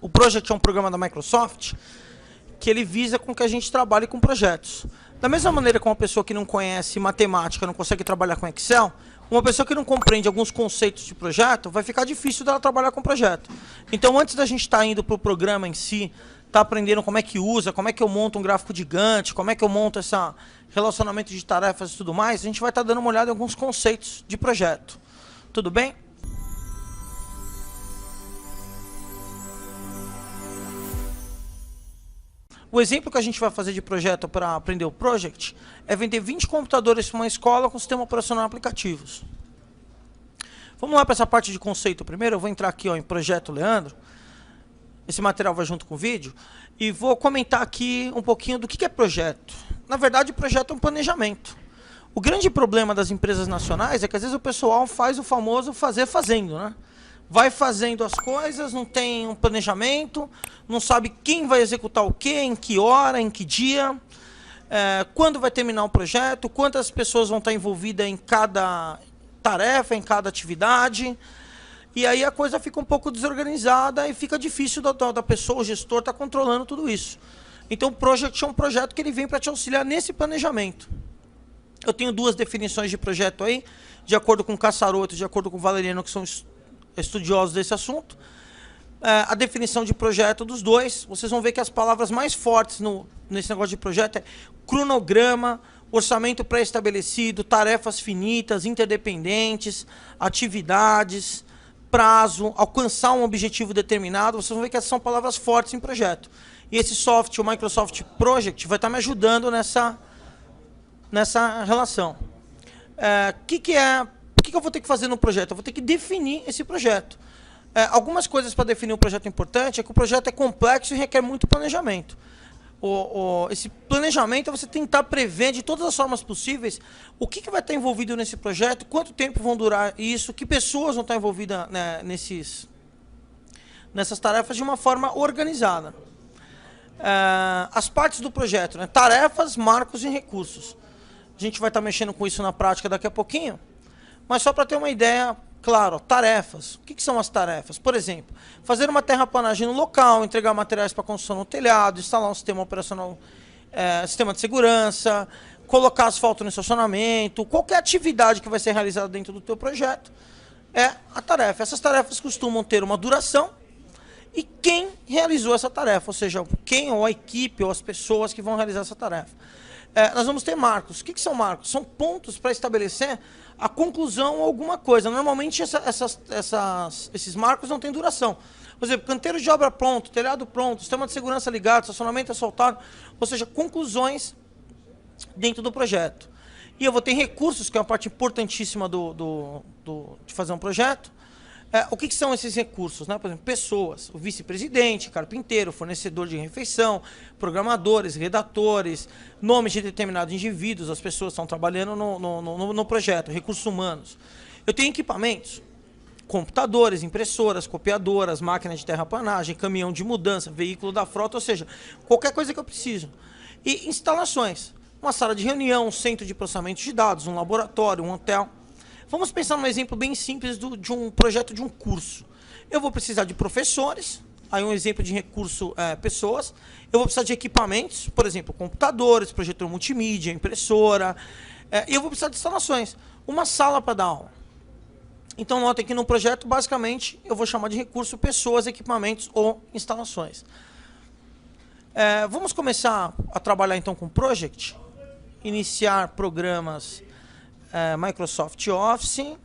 O Project é um programa da Microsoft que ele visa com que a gente trabalhe com projetos. Da mesma maneira que uma pessoa que não conhece matemática não consegue trabalhar com Excel, uma pessoa que não compreende alguns conceitos de projeto, vai ficar difícil dela trabalhar com projeto. Então, antes da gente estar indo para o programa em si, tá aprendendo como é que usa, como é que eu monto um gráfico gigante, como é que eu monto esse relacionamento de tarefas e tudo mais, a gente vai estar dando uma olhada em alguns conceitos de projeto. Tudo bem? O exemplo que a gente vai fazer de projeto para aprender o Project é vender 20 computadores para uma escola com sistema operacional aplicativos. Vamos lá para essa parte de conceito primeiro. Eu vou entrar aqui em Projeto Leandro. Esse material vai junto com o vídeo. E vou comentar aqui um pouquinho do que é projeto. Na verdade, projeto é um planejamento. O grande problema das empresas nacionais é que às vezes o pessoal faz o famoso fazer fazendo, né? Vai fazendo as coisas, não tem um planejamento, não sabe quem vai executar o quê, em que hora, em que dia, quando vai terminar o projeto, quantas pessoas vão estar envolvidas em cada tarefa, em cada atividade. E aí a coisa fica um pouco desorganizada e fica difícil da pessoa, o gestor, estar controlando tudo isso. Então o Project é um projeto que ele vem para te auxiliar nesse planejamento. Eu tenho duas definições de projeto aí, de acordo com o Cassaroto, de acordo com o Valeriano, que são estudiosos desse assunto. A definição de projeto dos dois, vocês vão ver que as palavras mais fortes nesse negócio de projeto é cronograma, orçamento pré-estabelecido, tarefas finitas, interdependentes, atividades, prazo, alcançar um objetivo determinado. Vocês vão ver que essas são palavras fortes em projeto. E esse software, o Microsoft Project, vai estar me ajudando nessa relação. O que eu vou ter que fazer no projeto? Eu vou ter que definir esse projeto. Algumas coisas para definir um projeto importante é que o projeto é complexo e requer muito planejamento. Esse planejamento é você tentar prever de todas as formas possíveis o que vai estar envolvido nesse projeto, quanto tempo vão durar isso, que pessoas vão estar envolvidas, né, nessas tarefas de uma forma organizada. As partes do projeto, né, tarefas, marcos e recursos. A gente vai estar mexendo com isso na prática daqui a pouquinho. Mas só para ter uma ideia, claro, tarefas. O que são as tarefas? Por exemplo, fazer uma terraplanagem no local, entregar materiais para construção no telhado, instalar um sistema operacional, sistema de segurança, colocar asfalto no estacionamento, qualquer atividade que vai ser realizada dentro do teu projeto é a tarefa. Essas tarefas costumam ter uma duração e quem realizou essa tarefa, ou seja, quem ou a equipe ou as pessoas que vão realizar essa tarefa. Nós vamos ter marcos. O que são marcos? São pontos para estabelecer a conclusão ou alguma coisa. Normalmente esses marcos não têm duração. Por exemplo, canteiro de obra pronto, telhado pronto, sistema de segurança ligado, estacionamento asfaltado, ou seja, conclusões dentro do projeto. E eu vou ter recursos, que é uma parte importantíssima de fazer um projeto. O que são esses recursos? Né? Por exemplo, pessoas, o vice-presidente, carpinteiro, fornecedor de refeição, programadores, redatores, nomes de determinados indivíduos, as pessoas que estão trabalhando no projeto, recursos humanos. Eu tenho equipamentos, computadores, impressoras, copiadoras, máquinas de terraplanagem, caminhão de mudança, veículo da frota, ou seja, qualquer coisa que eu preciso. E instalações, uma sala de reunião, um centro de processamento de dados, um laboratório, um hotel. Vamos pensar num exemplo bem simples de um projeto de um curso. Eu vou precisar de professores, aí um exemplo de recurso, pessoas. Eu vou precisar de equipamentos, por exemplo, computadores, projetor multimídia, impressora. E eu vou precisar de instalações, uma sala para dar aula. Então, notem que no projeto, basicamente, eu vou chamar de recurso pessoas, equipamentos ou instalações. Vamos começar a trabalhar então com o Project. Iniciar programas... Microsoft Office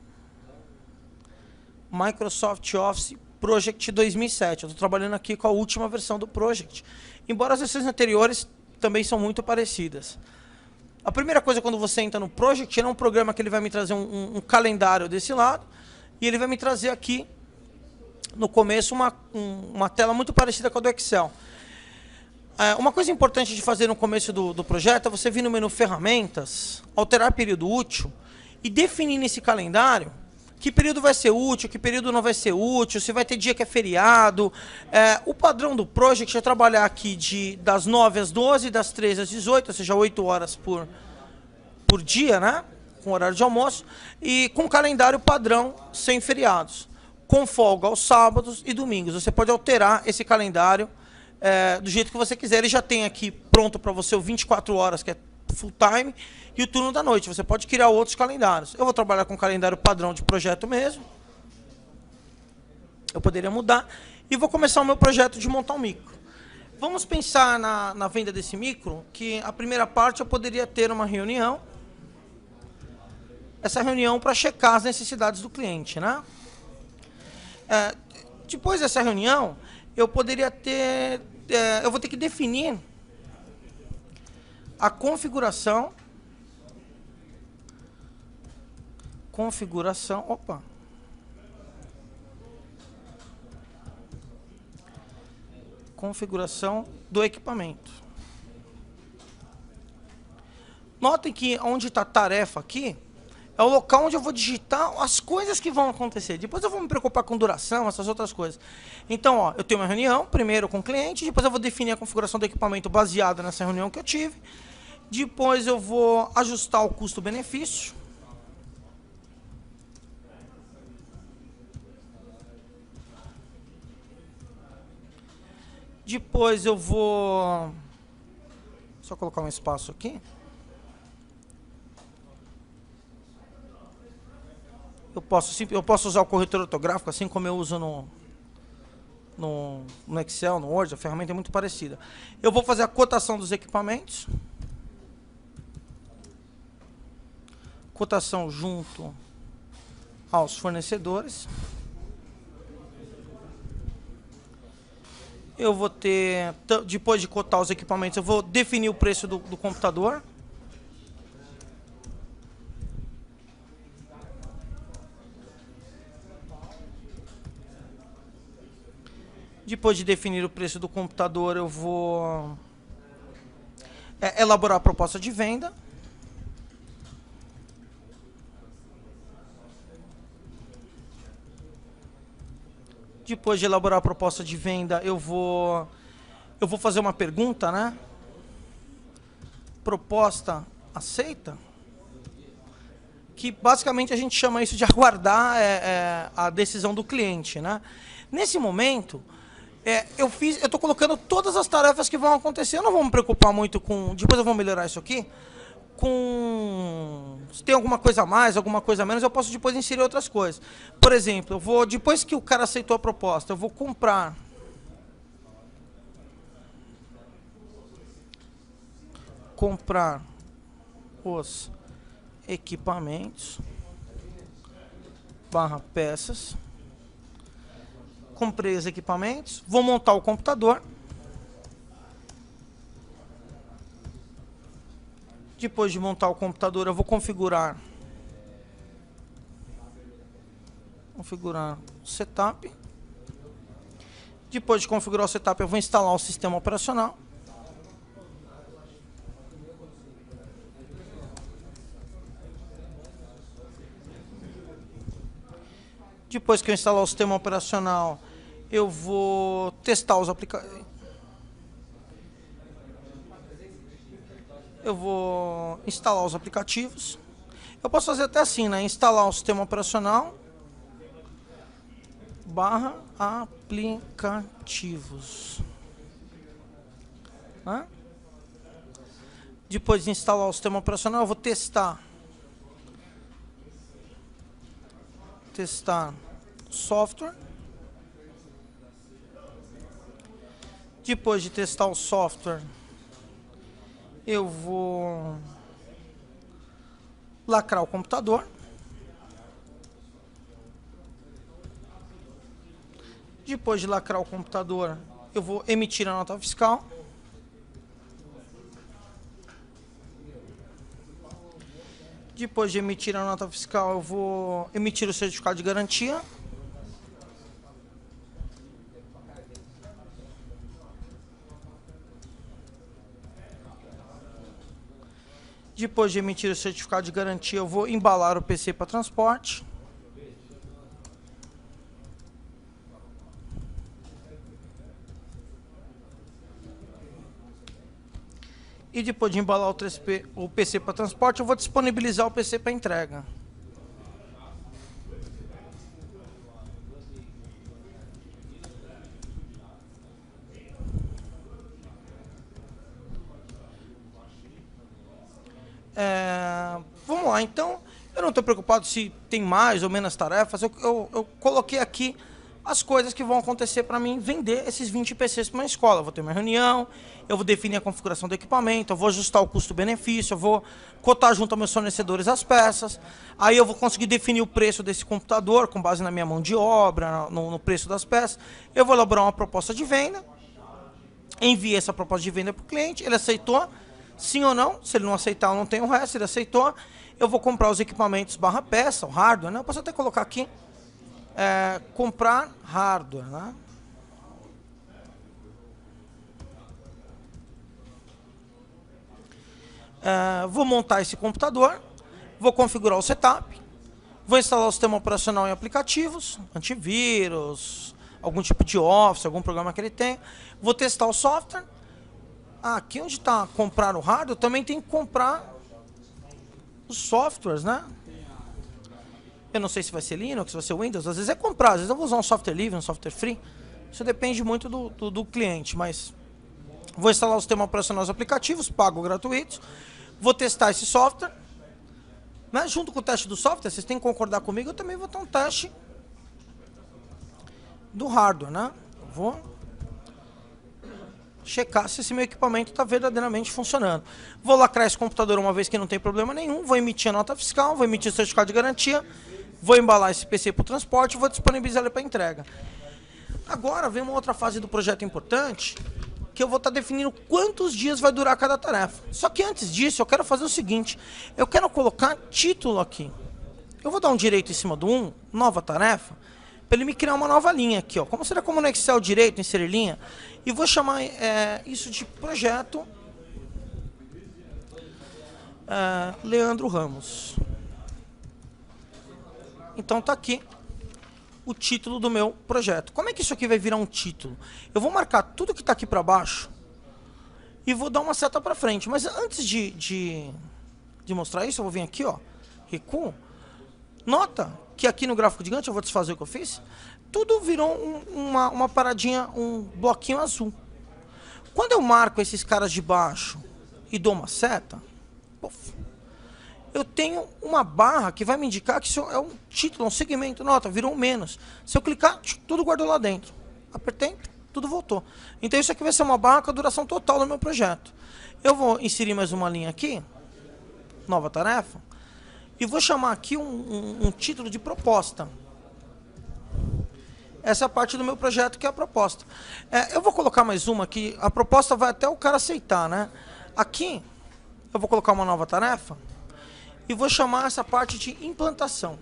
Project 2007. Eu estou trabalhando aqui com a última versão do Project, embora as versões anteriores também são muito parecidas. A primeira coisa, quando você entra no Project, é um programa que ele vai me trazer um calendário desse lado, e ele vai me trazer aqui no começo uma tela muito parecida com a do Excel. Uma coisa importante de fazer no começo do projeto é você vir no menu Ferramentas, alterar período útil e definir nesse calendário que período vai ser útil, que período não vai ser útil, se vai ter dia que é feriado. O padrão do Project é trabalhar aqui das 9 às 12, das 13 às 18, ou seja, 8 horas por dia, né? Com horário de almoço, e com calendário padrão sem feriados. com folga aos sábados e domingos. Você pode alterar esse calendário do jeito que você quiser. Ele já tem aqui pronto para você o 24 horas, que é full time, e o turno da noite. Você pode criar outros calendários. Eu vou trabalhar com o calendário padrão de projeto mesmo. Eu poderia mudar. E vou começar o meu projeto de montar um micro. Vamos pensar na venda desse micro, que a primeira parte eu poderia ter uma reunião. Essa reunião para checar as necessidades do cliente, né? Depois dessa reunião, eu poderia ter... eu vou ter que definir a configuração... Opa! Configuração do equipamento. Notem que onde está tarefa aqui, é o local onde eu vou digitar as coisas que vão acontecer. Depois eu vou me preocupar com duração, essas outras coisas. Então, ó, eu tenho uma reunião, primeiro com o cliente, depois eu vou definir a configuração do equipamento baseada nessa reunião que eu tive. Depois eu vou ajustar o custo-benefício. Depois eu vou... Só colocar um espaço aqui. Eu posso usar o corretor ortográfico, assim como eu uso no Excel, no Word. A ferramenta é muito parecida. Eu vou fazer a cotação dos equipamentos. Cotação junto aos fornecedores. Eu vou ter, depois de cotar os equipamentos, eu vou definir o preço do computador. Depois de definir o preço do computador, eu vou elaborar a proposta de venda. Depois de elaborar a proposta de venda, eu vou fazer uma pergunta, né? Proposta aceita? Que basicamente a gente chama isso de aguardar a decisão do cliente, né? Nesse momento, eu estou colocando todas as tarefas que vão acontecer. Eu não vou me preocupar muito com... Depois eu vou melhorar isso aqui. Se tem alguma coisa a mais, alguma coisa a menos, eu posso depois inserir outras coisas. Por exemplo, depois que o cara aceitou a proposta, eu vou comprar os equipamentos / peças. Comprei os equipamentos, vou montar o computador. Depois de montar o computador, eu vou configurar o setup. Depois de configurar o setup, eu vou instalar o sistema operacional. Depois que eu instalar o sistema operacional, eu vou testar os aplicativos. Eu vou instalar os aplicativos. Eu posso fazer até assim, né? Instalar o sistema operacional / aplicativos. Né? Depois de instalar o sistema operacional, eu vou testar software. Depois de testar o software, eu vou lacrar o computador. Depois de lacrar o computador, eu vou emitir a nota fiscal. Depois de emitir a nota fiscal, eu vou emitir o certificado de garantia. Depois de emitir o certificado de garantia, eu vou embalar o PC para transporte. E depois de embalar o PC para transporte, eu vou disponibilizar o PC para entrega. Vamos lá, então, eu não estou preocupado se tem mais ou menos tarefas, eu coloquei aqui as coisas que vão acontecer para mim vender esses 20 PCs para uma escola. Eu vou ter uma reunião, eu vou definir a configuração do equipamento, eu vou ajustar o custo-benefício, eu vou cotar junto aos meus fornecedores as peças, aí eu vou conseguir definir o preço desse computador com base na minha mão de obra, no preço das peças. Eu vou elaborar uma proposta de venda, enviei essa proposta de venda para o cliente, ele aceitou, sim ou não. Se ele não aceitar, eu não tenho o resto. Se ele aceitou, eu vou comprar os equipamentos barra peça, o hardware, né? Eu posso até colocar aqui, comprar hardware, né? Vou montar esse computador, vou configurar o setup, vou instalar o sistema operacional em aplicativos, antivírus, algum tipo de Office, algum programa que ele tem. Vou testar o software. Aqui onde está comprar o hardware, também tem que comprar os softwares, né? Eu não sei se vai ser Linux, se vai ser Windows, às vezes é comprar, às vezes eu vou usar um software livre, um software free. Isso depende muito do cliente, mas vou instalar o sistema operacional dos aplicativos, pago gratuitos, vou testar esse software, né? Junto com o teste do software, vocês têm que concordar comigo, eu também vou ter um teste do hardware, né? Eu vou checar se esse meu equipamento está verdadeiramente funcionando. Vou lacrar esse computador uma vez que não tem problema nenhum, vou emitir a nota fiscal, vou emitir o certificado de garantia, vou embalar esse PC para o transporte e vou disponibilizar ele para entrega. Agora vem uma outra fase do projeto importante, que eu vou estar definindo quantos dias vai durar cada tarefa. Só que antes disso, eu quero fazer o seguinte, eu quero colocar título aqui. Eu vou dar um direito em cima do 1, nova tarefa, para ele me criar uma nova linha aqui, ó. Como será como no Excel direito, inserir linha, e vou chamar isso de projeto Leandro Ramos. Então tá aqui o título do meu projeto. Como é que isso aqui vai virar um título? Eu vou marcar tudo que está aqui para baixo e vou dar uma seta para frente. Mas antes de mostrar isso, eu vou vir aqui, ó, recuo. Nota que aqui no gráfico gigante, eu vou desfazer o que eu fiz, tudo virou uma paradinha, um bloquinho azul. Quando eu marco esses caras de baixo e dou uma seta, eu tenho uma barra que vai me indicar que isso é um título, um segmento. Nota, virou um menos. Se eu clicar, tudo guardou lá dentro. Apertei, tudo voltou. Então isso aqui vai ser uma barra com a duração total do meu projeto. Eu vou inserir mais uma linha aqui, nova tarefa, e vou chamar aqui um título de proposta. Essa é a parte do meu projeto, que é a proposta. Eu vou colocar mais uma aqui, a proposta vai até o cara aceitar, né? Aqui, eu vou colocar uma nova tarefa e vou chamar essa parte de implantação.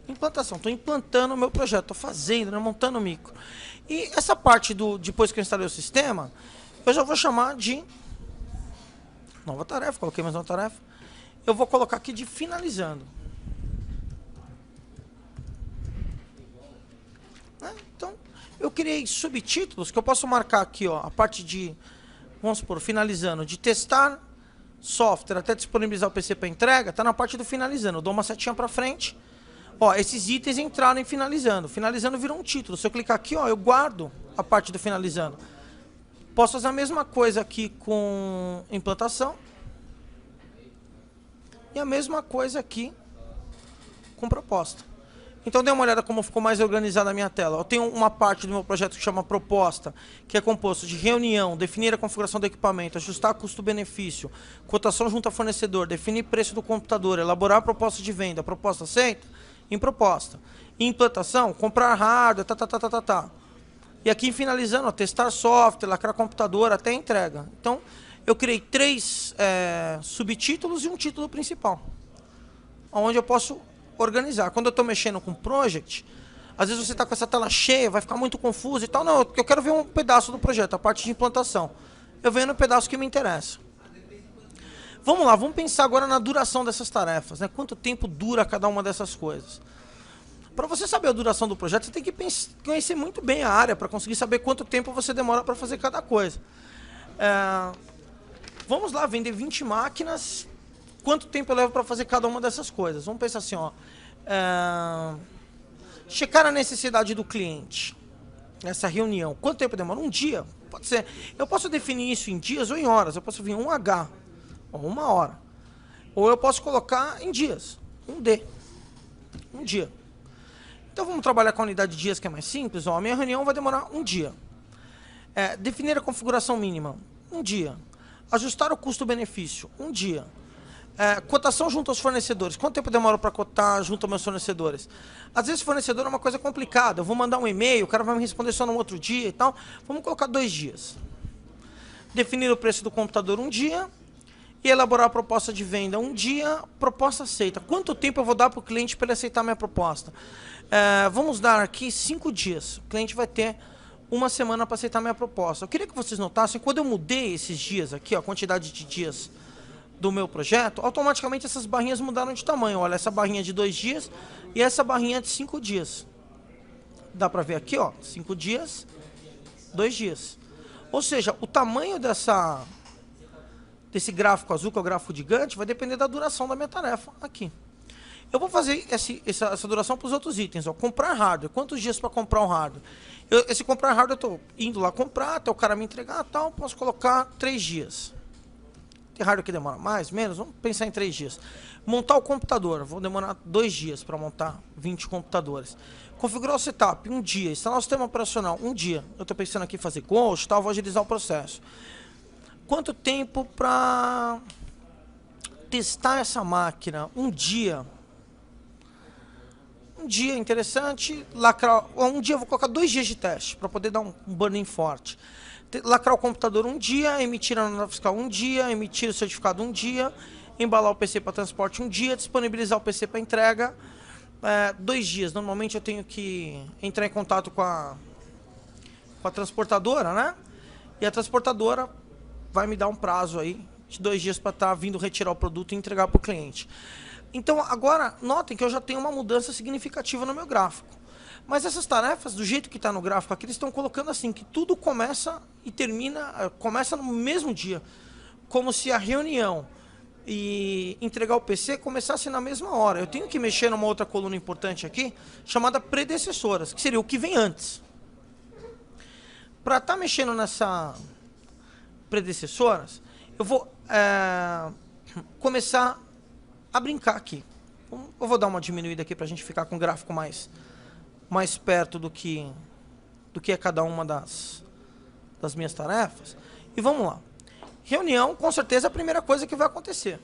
Implantação, estou implantando o meu projeto, estou fazendo, né, montando o micro. E essa parte depois que eu instalei o sistema, eu já vou chamar de nova tarefa, coloquei mais uma tarefa. Eu vou colocar aqui de finalizando. Então, eu criei subtítulos que eu posso marcar aqui, ó, a parte de, vamos supor, finalizando, de testar software até disponibilizar o PC para entrega, está na parte do finalizando. Eu dou uma setinha para frente. Ó, esses itens entraram em finalizando. Finalizando virou um título. Se eu clicar aqui, ó, eu guardo a parte do finalizando. Posso fazer a mesma coisa aqui com implantação. E a mesma coisa aqui com proposta. Então dê uma olhada como ficou mais organizada a minha tela. Eu tenho uma parte do meu projeto que chama proposta, que é composto de reunião, definir a configuração do equipamento, ajustar custo-benefício, cotação junto ao fornecedor, definir preço do computador, elaborar a proposta de venda, proposta aceita, em proposta. Implantação, comprar hardware, E aqui finalizando, ó, testar software, lacrar computador, até entrega. Então eu criei 3 subtítulos e um título principal, onde eu posso organizar. Quando eu estou mexendo com project, às vezes você está com essa tela cheia, vai ficar muito confuso e tal. Não, eu quero ver um pedaço do projeto, a parte de implantação. Eu venho no pedaço que me interessa. Vamos lá, vamos pensar agora na duração dessas tarefas, né? Quanto tempo dura cada uma dessas coisas? Para você saber a duração do projeto, você tem que conhecer muito bem a área para conseguir saber quanto tempo você demora para fazer cada coisa. Vamos lá, vender 20 máquinas. Quanto tempo eu levo para fazer cada uma dessas coisas? Vamos pensar assim, ó. Checar a necessidade do cliente. Essa reunião. Quanto tempo demora? Um dia. Pode ser. Eu posso definir isso em dias ou em horas. Eu posso vir 1H, ou 1 hora. Ou eu posso colocar em dias, 1D, um dia. Então vamos trabalhar com a unidade de dias, que é mais simples. Ó, a minha reunião vai demorar um dia. Definir a configuração mínima, um dia. Ajustar o custo-benefício, um dia. Cotação junto aos fornecedores. Quanto tempo demora para cotar junto aos meus fornecedores? Às vezes o fornecedor é uma coisa complicada. Eu vou mandar um e-mail, o cara vai me responder só no outro dia e tal. Vamos colocar 2 dias. Definir o preço do computador, um dia. E elaborar a proposta de venda, um dia. Proposta aceita. Quanto tempo eu vou dar para o cliente para ele aceitar a minha proposta? Vamos dar aqui 5 dias. O cliente vai ter 1 semana para aceitar a minha proposta. Eu queria que vocês notassem, quando eu mudei esses dias aqui, ó, a quantidade de dias do meu projeto, automaticamente essas barrinhas mudaram de tamanho. Olha, essa barrinha de 2 dias e essa barrinha de 5 dias. Dá para ver aqui, ó, 5 dias, 2 dias. Ou seja, o tamanho desse gráfico azul, que é o gráfico gigante, vai depender da duração da minha tarefa aqui. Eu vou fazer essa duração para os outros itens. Ó. Comprar hardware. Quantos dias para comprar um hardware? Esse comprar hardware, eu estou indo lá comprar, até o cara me entregar tal, posso colocar 3 dias. Tem hardware que demora mais, menos? Vamos pensar em 3 dias. Montar o computador. Vou demorar 2 dias para montar 20 computadores. Configurar o setup, 1 dia. Instalar o sistema operacional, 1 dia. Eu estou pensando aqui em fazer ghost, tal, vou agilizar o processo. Quanto tempo para testar essa máquina? 1 dia. Um dia interessante, lacrar. Um dia eu vou colocar 2 dias de teste, para poder dar um burn-in forte. Lacrar o computador 1 dia, emitir a nota fiscal 1 dia, emitir o certificado 1 dia, embalar o PC para transporte 1 dia, disponibilizar o PC para entrega 2 dias. Normalmente eu tenho que entrar em contato com a transportadora, né? E a transportadora vai me dar um prazo aí de 2 dias para estar vindo retirar o produto e entregar para o cliente. Então, agora, notem que eu já tenho uma mudança significativa no meu gráfico. Mas essas tarefas, do jeito que está no gráfico aqui, eles estão colocando assim, que tudo começa e termina, começa no mesmo dia. Como se a reunião e entregar o PC começasse na mesma hora. Eu tenho que mexer numa outra coluna importante aqui, chamada predecessoras, que seria o que vem antes. Para estar mexendo nessa predecessoras, eu vou começar a brincar aqui. Eu vou dar uma diminuída aqui para a gente ficar com o gráfico mais perto do que é cada uma das minhas tarefas. E vamos lá. Reunião, com certeza, é a primeira coisa que vai acontecer.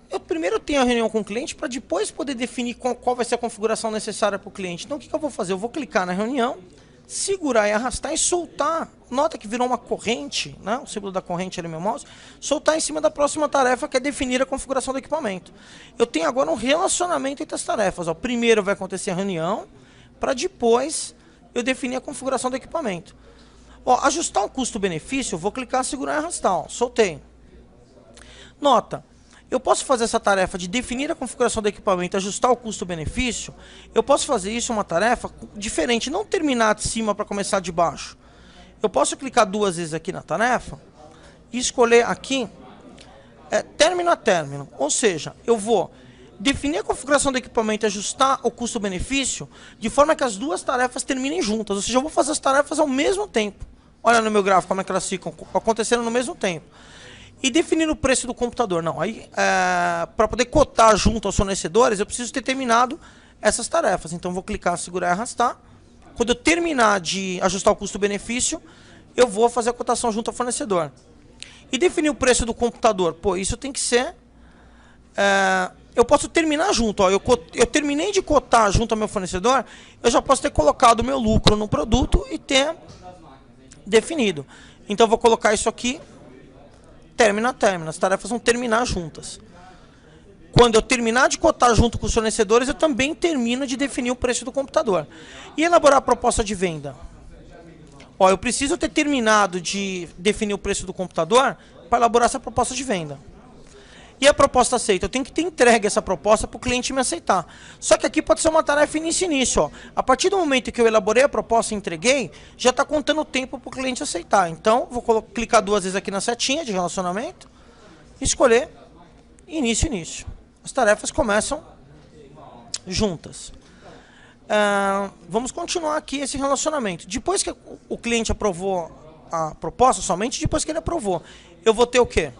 Eu primeiro tenho a reunião com o cliente para depois poder definir qual vai ser a configuração necessária para o cliente. Então, o que eu vou fazer? Eu vou clicar na reunião, segurar e arrastar e soltar. Nota que virou uma corrente, né? O símbolo da corrente ali no meu mouse. Soltar em cima da próxima tarefa, que é definir a configuração do equipamento. Eu tenho agora um relacionamento entre as tarefas. Ó. Primeiro vai acontecer a reunião, para depois eu definir a configuração do equipamento. Ó, ajustar o custo-benefício, eu vou clicar, segurar e arrastar. Ó. Soltei. Nota. Eu posso fazer essa tarefa de definir a configuração do equipamento e ajustar o custo-benefício. Eu posso fazer isso uma tarefa diferente, não terminar de cima para começar de baixo. Eu posso clicar 2 vezes aqui na tarefa e escolher aqui término a término. Ou seja, eu vou definir a configuração do equipamento e ajustar o custo-benefício de forma que as 2 tarefas terminem juntas. Ou seja, eu vou fazer as tarefas ao mesmo tempo. Olha no meu gráfico como é que elas ficam acontecendo no mesmo tempo. E definir o preço do computador. Não, aí para poder cotar junto aos fornecedores, eu preciso ter terminado essas tarefas. Então vou clicar, segurar e arrastar. Quando eu terminar de ajustar o custo-benefício, eu vou fazer a cotação junto ao fornecedor. E definir o preço do computador. Pô, isso tem que ser... eu posso terminar junto. Ó, eu terminei de cotar junto ao meu fornecedor, eu já posso ter colocado o meu lucro no produto e ter definido. Então eu vou colocar isso aqui. Término a término, as tarefas vão terminar juntas. Quando eu terminar de cotar junto com os fornecedores, eu também termino de definir o preço do computador. E elaborar a proposta de venda. Ó, eu preciso ter terminado de definir o preço do computador para elaborar essa proposta de venda. E a proposta aceita, eu tenho que ter entregue essa proposta para o cliente me aceitar. Só que aqui pode ser uma tarefa início. Ó. A partir do momento que eu elaborei a proposta e entreguei, já está contando o tempo para o cliente aceitar. Então, vou clicar 2 vezes aqui na setinha de relacionamento, escolher início. As tarefas começam juntas. Vamos continuar aqui esse relacionamento. Depois que o cliente aprovou a proposta, somente depois que ele aprovou, eu vou ter o quê?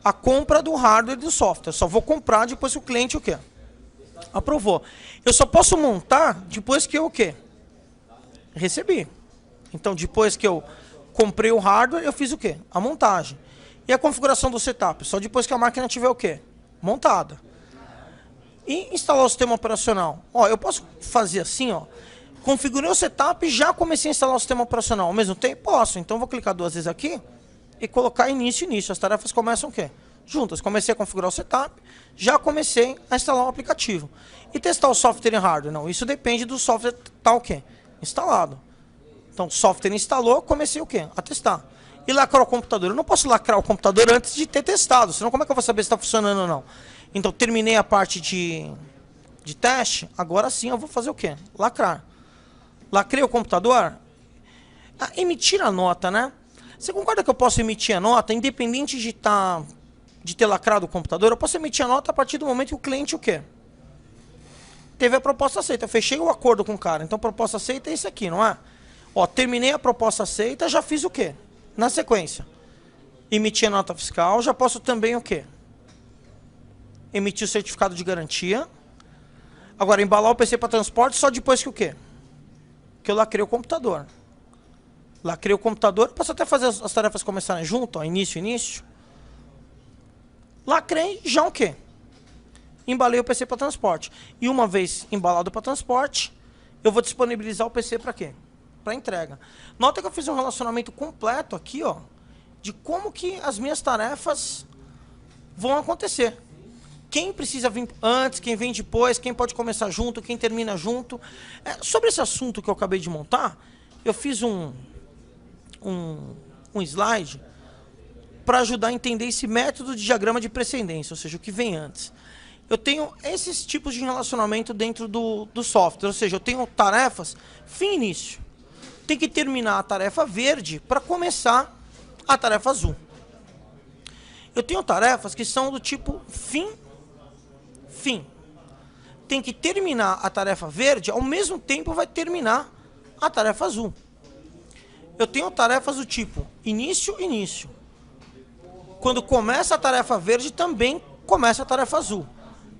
A compra do hardware e do software. Só vou comprar depois que o cliente o quê? Aprovou. Eu só posso montar depois que eu o quê? Recebi. Então, depois que eu comprei o hardware, eu fiz o quê? A montagem. E a configuração do setup? Só depois que a máquina tiver o quê? Montada. E instalar o sistema operacional? Ó, eu posso fazer assim, ó. Configurei o setup e já comecei a instalar o sistema operacional ao mesmo tempo? Posso. Então, vou clicar 2 vezes aqui e colocar início. As tarefas começam o quê? Juntas. Comecei a configurar o setup, já comecei a instalar o aplicativo. E testar o software e hardware? Não, isso depende do software estar o quê? Instalado. Então, o software instalou, comecei o quê? A testar. E lacrar o computador? Eu não posso lacrar o computador antes de ter testado, senão como é que eu vou saber se está funcionando ou não? Então, terminei a parte de teste, agora sim eu vou fazer o quê? Lacrar. Lacrei o computador? Emitir a nota, né? Você concorda que eu posso emitir a nota, independente de ter lacrado o computador? Eu posso emitir a nota a partir do momento que o cliente o quê? Teve a proposta aceita. Eu fechei o acordo com o cara. Então, a proposta aceita é isso aqui, não é? Ó, terminei a proposta aceita, já fiz o quê? Na sequência. Emitir a nota fiscal, já posso também o quê? Emitir o certificado de garantia. Agora, embalar o PC para transporte só depois que o quê? Que eu lacrei o computador. Lacrei o computador, posso até fazer as tarefas começarem junto, ó, início. Lacrei, já o quê? Embalei o PC para transporte. E uma vez embalado para transporte, eu vou disponibilizar o PC para quê? Para entrega. Nota que eu fiz um relacionamento completo aqui, ó, de como que as minhas tarefas vão acontecer. Quem precisa vir antes, quem vem depois, quem pode começar junto, quem termina junto. Sobre esse assunto que eu acabei de montar, eu fiz um slide para ajudar a entender esse método de diagrama de precedência, ou seja, o que vem antes. Eu tenho esses tipos de relacionamento dentro do software, ou seja, eu tenho tarefas fim e início. Tem que terminar a tarefa verde para começar a tarefa azul. Eu tenho tarefas que são do tipo fim. Tem que terminar a tarefa verde, ao mesmo tempo vai terminar a tarefa azul. Eu tenho tarefas do tipo início. Quando começa a tarefa verde, também começa a tarefa azul.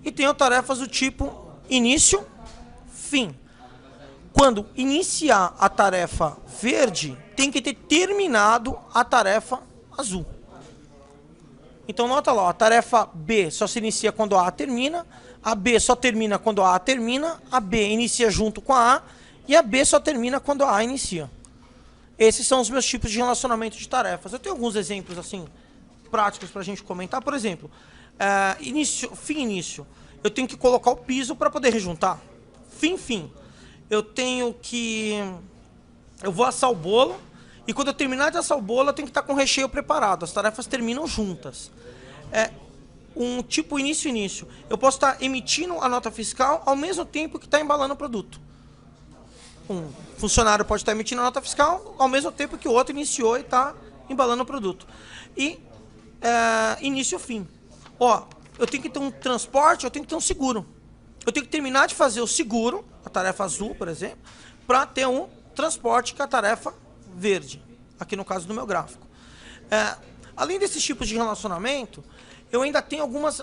E tenho tarefas do tipo início, fim. Quando iniciar a tarefa verde, tem que ter terminado a tarefa azul. Então, nota lá, a tarefa B só se inicia quando a termina, a B só termina quando a termina, a B inicia junto com a e a B só termina quando a inicia. Esses são os meus tipos de relacionamento de tarefas. Eu tenho alguns exemplos assim práticos para a gente comentar. Por exemplo, fim-início. Eu tenho que colocar o piso para poder rejuntar. Fim. Eu vou assar o bolo. E quando eu terminar de assar o bolo, eu tenho que estar com o recheio preparado. As tarefas terminam juntas. Um tipo início. Eu posso estar emitindo a nota fiscal ao mesmo tempo que está embalando o produto. Um funcionário pode estar emitindo a nota fiscal ao mesmo tempo que o outro iniciou e está embalando o produto. E início-fim. Ó, eu tenho que ter um transporte, eu tenho que ter um seguro. Eu tenho que terminar de fazer o seguro, a tarefa azul, por exemplo, para ter um transporte, que é a tarefa verde, aqui no caso do meu gráfico. Além desses tipos de relacionamento, eu ainda tenho algumas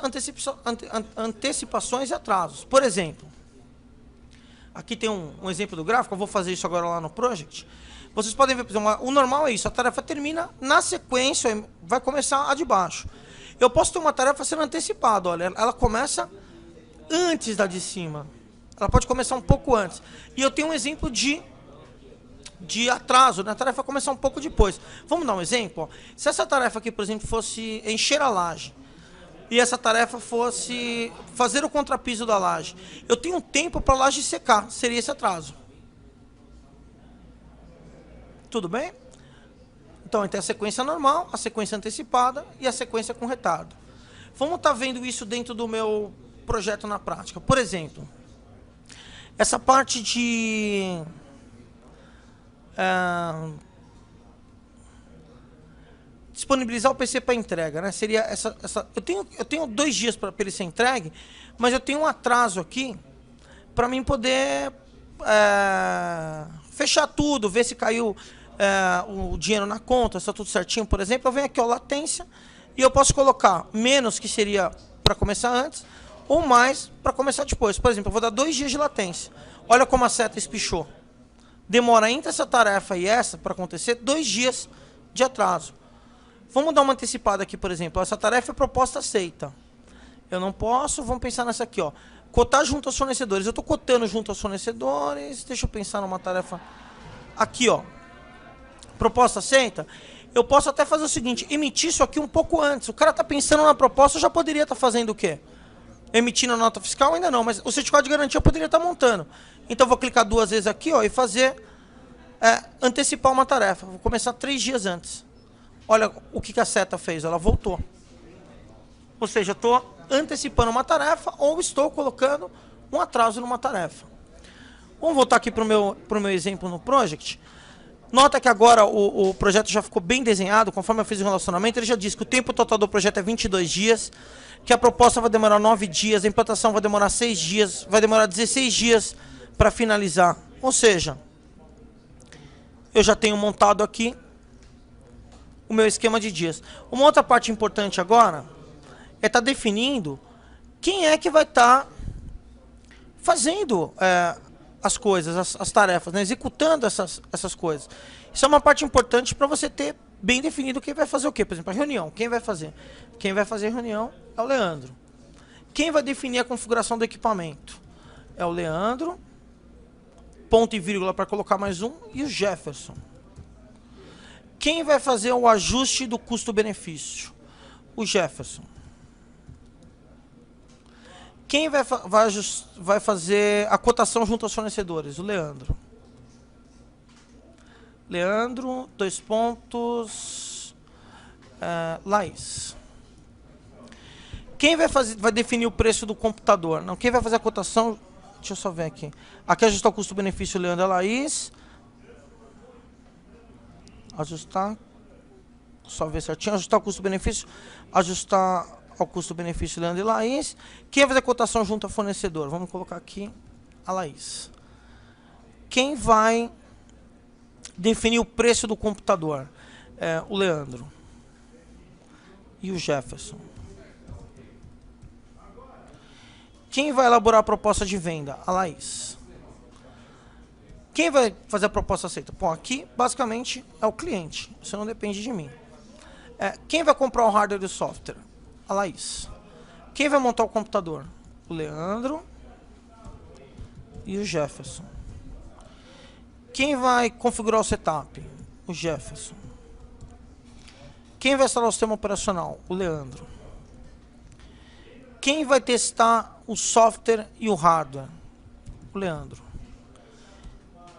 antecipações e atrasos. Por exemplo, aqui tem um exemplo do gráfico, eu vou fazer isso agora lá no Project. Vocês podem ver, por exemplo, o normal é isso, a tarefa termina, na sequência vai começar a de baixo. Eu posso ter uma tarefa sendo antecipada, olha, ela começa antes da de cima. Ela pode começar um pouco antes. E eu tenho um exemplo de atraso, né? A tarefa começar um pouco depois. Vamos dar um exemplo? Ó. Se essa tarefa aqui, por exemplo, fosse encher a laje, e essa tarefa fosse fazer o contrapiso da laje, eu tenho um tempo para a laje secar, seria esse atraso. Tudo bem? Então, tem a sequência normal, a sequência antecipada e a sequência com retardo. Vamos estar vendo isso dentro do meu projeto na prática. Por exemplo, essa parte de disponibilizar o PC para entrega, né? Seria eu tenho 2 dias para ele ser entregue, mas eu tenho um atraso aqui para mim poder fechar tudo, ver se caiu o dinheiro na conta, está tudo certinho, por exemplo, eu venho aqui, ó, latência, e eu posso colocar menos, que seria para começar antes, ou mais para começar depois. Por exemplo, eu vou dar 2 dias de latência. Olha como a seta espichou. Demora entre essa tarefa e essa para acontecer 2 dias de atraso. Vamos dar uma antecipada aqui, por exemplo. Essa tarefa é proposta aceita. Eu não posso, vamos pensar nessa aqui, ó. Cotar junto aos fornecedores. Eu estou cotando junto aos fornecedores. Deixa eu pensar numa tarefa. Aqui, ó. Proposta aceita. Eu posso até fazer o seguinte, emitir isso aqui um pouco antes. O cara está pensando na proposta, eu já poderia estar fazendo o quê? Emitindo a nota fiscal? Ainda não, mas o certificado de garantia eu poderia estar montando. Então eu vou clicar 2 vezes aqui, ó, e fazer, antecipar uma tarefa. Vou começar 3 dias antes. Olha o que a seta fez, ela voltou. Ou seja, eu estou antecipando uma tarefa ou estou colocando um atraso numa tarefa. Vamos voltar aqui para o meu exemplo no Project. Nota que agora o projeto já ficou bem desenhado, conforme eu fiz o relacionamento, ele já diz que o tempo total do projeto é 22 dias, que a proposta vai demorar 9 dias, a implantação vai demorar 6 dias, vai demorar 16 dias para finalizar. Ou seja, eu já tenho montado aqui o meu esquema de dias. Uma outra parte importante agora é estar definindo quem é que vai estar fazendo as coisas, as tarefas, né? Executando essas coisas. Isso é uma parte importante para você ter bem definido quem vai fazer o quê. Por exemplo, a reunião, quem vai fazer? Quem vai fazer a reunião é o Leandro. Quem vai definir a configuração do equipamento? É o Leandro, ponto e vírgula para colocar mais um, e o Jefferson. Quem vai fazer o ajuste do custo-benefício? O Jefferson. Quem vai fazer a cotação junto aos fornecedores? O Leandro. Leandro, 2 pontos, Laís. Quem vai definir o preço do computador? Não, quem vai fazer a cotação? Deixa eu só ver aqui. Aqui ajustar o custo-benefício, Leandro e Laís. Ajustar. Só ver certinho. Ajustar o custo-benefício. Ajustar ao custo-benefício, Leandro e Laís. Quem vai fazer a cotação junto ao fornecedor? Vamos colocar aqui a Laís. Quem vai definir o preço do computador? O Leandro. E o Jefferson. Quem vai elaborar a proposta de venda? A Laís. Quem vai fazer a proposta aceita? Bom, aqui basicamente é o cliente. Isso não depende de mim. Quem vai comprar o hardware e o software? A Laís. Quem vai montar o computador? O Leandro e o Jefferson. Quem vai configurar o setup? O Jefferson. Quem vai instalar o sistema operacional? O Leandro. Quem vai testar o software e o hardware? O Leandro.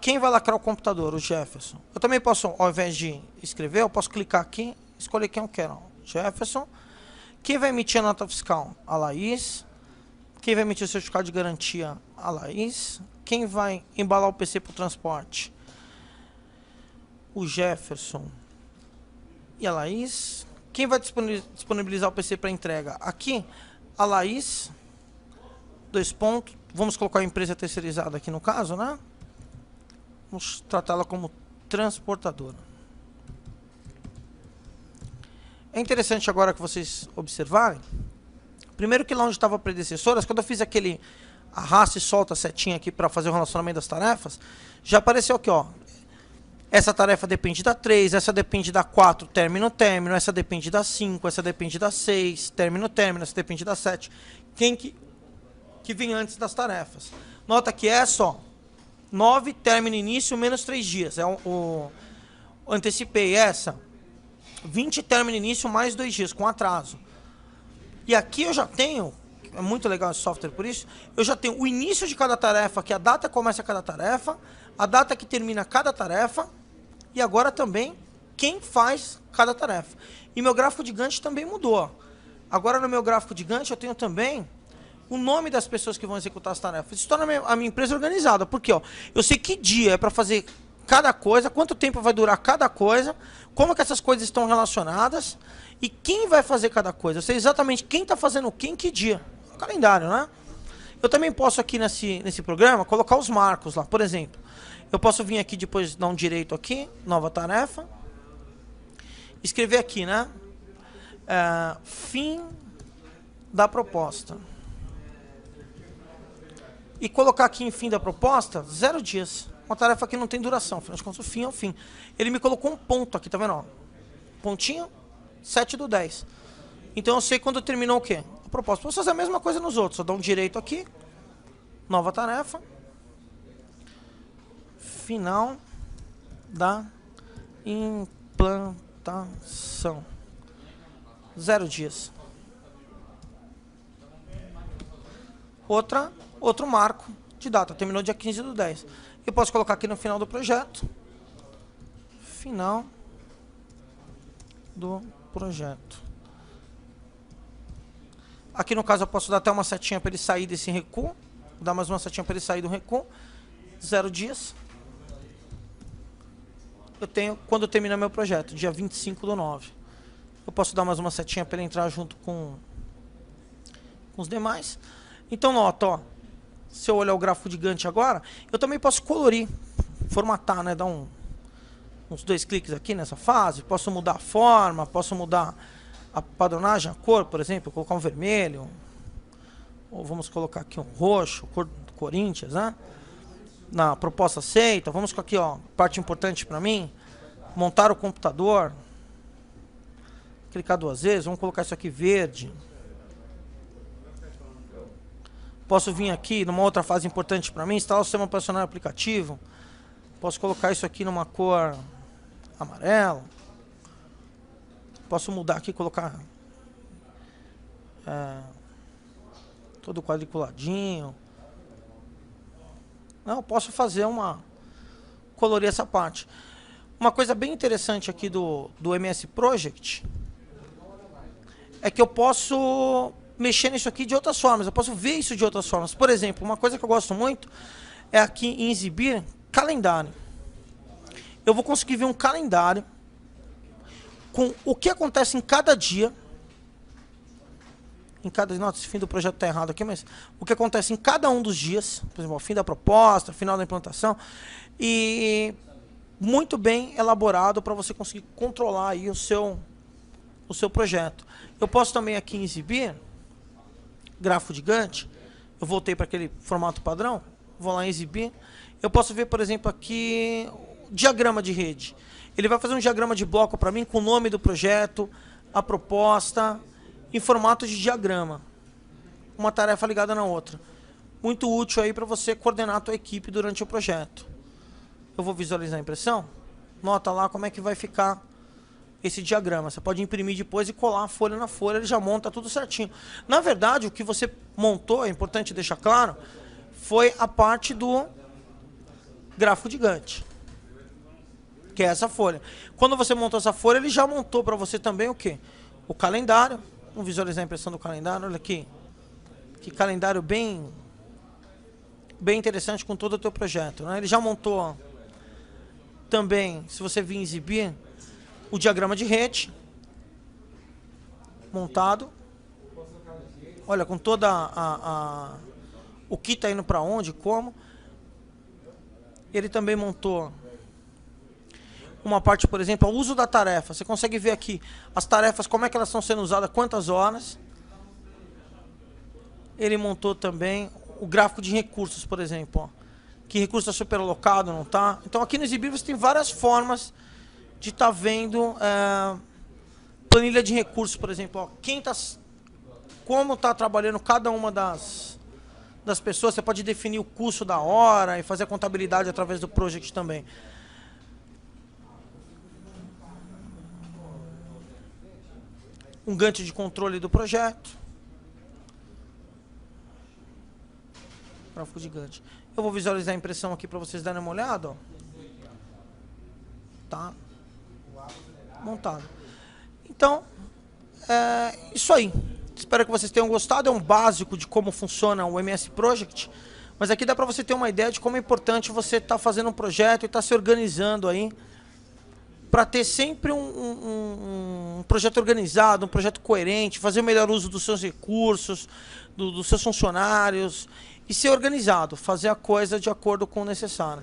Quem vai lacrar o computador? O Jefferson. Eu também posso, ao invés de escrever, eu posso clicar aqui e escolher quem eu quero. Jefferson. Quem vai emitir a nota fiscal? A Laís. Quem vai emitir o certificado de garantia? A Laís. Quem vai embalar o PC para o transporte? O Jefferson e a Laís. Quem vai disponibilizar o PC para entrega? Aqui, a Laís. 2 pontos. Vamos colocar a empresa terceirizada aqui no caso, né? Vamos tratá-la como transportadora. É interessante agora que vocês observarem. Primeiro que lá onde estava a predecessora, quando eu fiz aquele arrasta e solta a setinha aqui para fazer o relacionamento das tarefas, já apareceu aqui, ó. Essa tarefa depende da 3, essa depende da 4, término, término, essa depende da 5, essa depende da 6, término, término, essa depende da 7. Quem que vem antes das tarefas? Nota que é só 9, término, início, menos 3 dias. Antecipei essa. 20, término, início, mais 2 dias, com atraso. E aqui eu já tenho, é muito legal esse software por isso, eu já tenho o início de cada tarefa, que a data começa cada tarefa, a data que termina cada tarefa, e agora também quem faz cada tarefa. E meu gráfico de Gantt também mudou. Agora no meu gráfico de Gantt eu tenho também o nome das pessoas que vão executar as tarefas. Isso torna a minha empresa organizada, porque ó, eu sei que dia é para fazer cada coisa, quanto tempo vai durar cada coisa, como que essas coisas estão relacionadas e quem vai fazer cada coisa. Eu sei exatamente quem está fazendo o que em que dia. O calendário, né? Eu também posso aqui nesse programa colocar os marcos lá. Por exemplo, eu posso vir aqui depois dar um direito aqui, nova tarefa. Escrever aqui, né? Fim da proposta. E colocar aqui em fim da proposta, 0 dias. Uma tarefa que não tem duração, afinal de contas, o fim é o fim. Ele me colocou um ponto aqui, tá vendo? Ó? Pontinho, 7/10. Então eu sei quando terminou o quê? A proposta. Posso fazer a mesma coisa nos outros. Só dar um direito aqui. Nova tarefa. Final da implantação. 0 dias. Outro marco de data. Terminou dia 15/10. Eu posso colocar aqui no final do projeto. Final do projeto. Aqui no caso eu posso dar até uma setinha para ele sair desse recuo. Vou dar mais uma setinha para ele sair do recuo. 0 dias. Eu tenho quando termina meu projeto, dia 25/9. Eu posso dar mais uma setinha para ele entrar junto com os demais. Então nota, ó, se eu olhar o gráfico de Gantt agora, eu também posso colorir, formatar, né, dar uns 2 cliques aqui nessa fase. Posso mudar a forma, posso mudar a padronagem, a cor, por exemplo, colocar um vermelho, ou vamos colocar aqui um roxo, cor do Corinthians, né? Na proposta aceita, vamos com aqui, ó, parte importante para mim, montar o computador, clicar 2 vezes, vamos colocar isso aqui verde. Posso vir aqui numa outra fase importante para mim, instalar o sistema operacional aplicativo. Posso colocar isso aqui numa cor amarela. Posso mudar aqui, colocar todo quadriculadinho. Não, posso fazer colorir essa parte. Uma coisa bem interessante aqui do MS Project é que eu posso mexer nisso aqui de outras formas. Eu posso ver isso de outras formas. Por exemplo, uma coisa que eu gosto muito é aqui em exibir calendário. Eu vou conseguir ver um calendário com o que acontece em cada dia. Nossa, esse fim do projeto está errado aqui, mas o que acontece em cada um dos dias, por exemplo, o fim da proposta, final da implantação, e muito bem elaborado para você conseguir controlar aí o seu projeto. Eu posso também aqui exibir gráfico de Gantt. Eu voltei para aquele formato padrão, vou lá em exibir. Eu posso ver, por exemplo, aqui diagrama de rede. Ele vai fazer um diagrama de bloco para mim com o nome do projeto, a proposta, em formato de diagrama. Uma tarefa ligada na outra. Muito útil aí para você coordenar a tua equipe durante o projeto. Eu vou visualizar a impressão. Nota lá como é que vai ficar esse diagrama. Você pode imprimir depois e colar a folha na folha, ele já monta tudo certinho. Na verdade, o que você montou, é importante deixar claro, foi a parte do gráfico de Gantt, que é essa folha. Quando você montou essa folha, ele já montou para você também o quê? O calendário. Vamos visualizar a impressão do calendário. Olha aqui. Que calendário bem interessante com todo o teu projeto, né? Ele já montou também, se você vir exibir, o diagrama de rede montado. Olha, com toda o que está indo para onde, como. Ele também montou uma parte, por exemplo, o uso da tarefa. Você consegue ver aqui as tarefas, como é que elas estão sendo usadas, quantas horas. Ele montou também o gráfico de recursos, por exemplo. Ó. Que recurso está superalocado, não está. Então aqui no Exibir você tem várias formas de estar vendo planilha de recursos, por exemplo. Ó. Como está trabalhando cada uma das pessoas. Você pode definir o custo da hora e fazer a contabilidade através do Project também. Um Gantt de controle do projeto. Gráfico de Gantt. Eu vou visualizar a impressão aqui para vocês darem uma olhada. Ó. Tá montado. Então, é isso aí. Espero que vocês tenham gostado. É um básico de como funciona o MS Project. Mas aqui dá para você ter uma ideia de como é importante você estar fazendo um projeto e estar se organizando aí para ter sempre um projeto organizado, um projeto coerente, fazer o melhor uso dos seus recursos, dos seus funcionários e ser organizado, fazer a coisa de acordo com o necessário.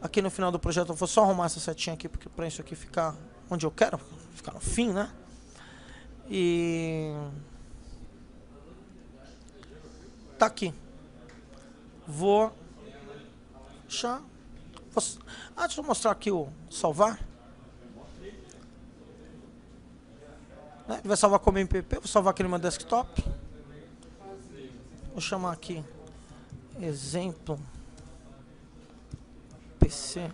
Aqui no final do projeto eu vou só arrumar essa setinha aqui, porque para isso aqui ficar onde eu quero, ficar no fim, né? E tá aqui. Vou deixa eu mostrar aqui o salvar. Né? Ele vai salvar como MPP, vou salvar aqui no meu desktop. Vou chamar aqui exemplo PC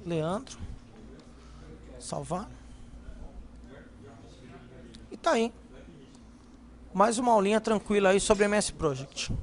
Leandro. Salvar. E tá aí. Mais uma aulinha tranquila aí sobre MS Project.